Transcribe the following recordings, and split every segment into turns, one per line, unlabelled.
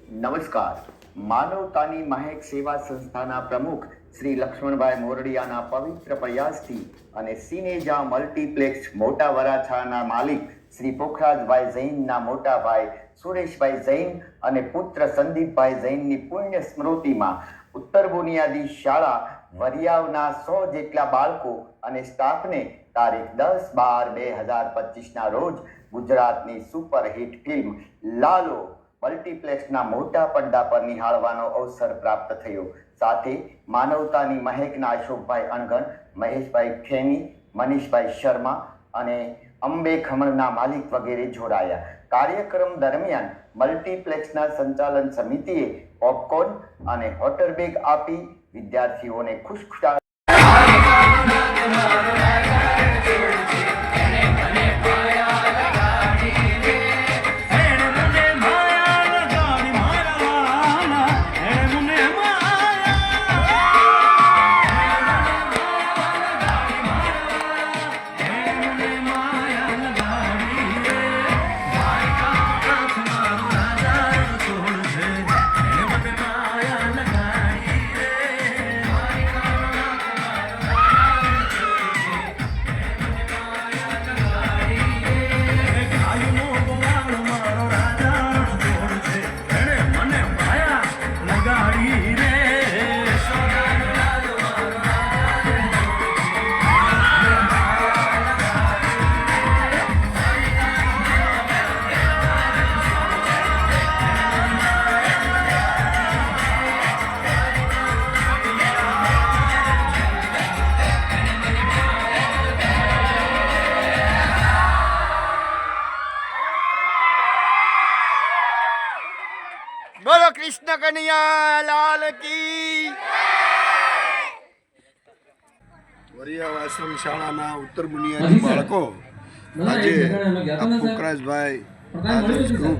નમસ્કાર. માનવતાની મહેક સેવા સંસ્થાના પ્રમુખ શ્રી લક્ષ્મણભાઈ મોરડિયાના પવિત્ર પ્રયાસથી અને સિનેજા મલ્ટીપ્લેક્સ મોટા વરાછાના માલિક શ્રી પોખરાજભાઈ જૈનના મોટા ભાઈ સુરેશભાઈ જૈન અને પુત્ર સંદીપભાઈ જૈનની પુણ્ય સ્મૃતિમાં ઉત્તર બુનિયાદી શાળા વરિયાવના 100 જેટલા બાળકો અને સ્ટાફને તારીખ 10/12/2025ના રોજ ગુજરાતની સુપરહિટ ફિલ્મ લાલો મલ્ટીપ્લેક્સના મોટા પડદા પર નિહાળવાનો અવસર પ્રાપ્ત થયો. સાથે માનવતાની મહેકના અશોકભાઈ અણગણ, મહેશભાઈ ખેની, મનીષભાઈ શર્મા અને અંબે ખમણના માલિક વગેરે જોડાયા. કાર્યક્રમ દરમિયાન મલ્ટીપ્લેક્સના સંચાલન સમિતિએ પોપકોર્ન અને વોટર બેગ આપી વિદ્યાર્થીઓને ખુશખુશાલ
બોલો કૃષ્ણ કનૈયા લાલ કી.
વરિયાવ આશ્રમ શાળાના ઉત્તર બુનિયાદી બાળકો આજે આ પોખરાજભાઈ ગ્રુપ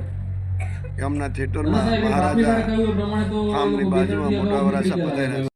એમના થિયેટરમાં મહારાજા ફાર્મની બાજુમાં મોટા વરાછા પધાર્યા.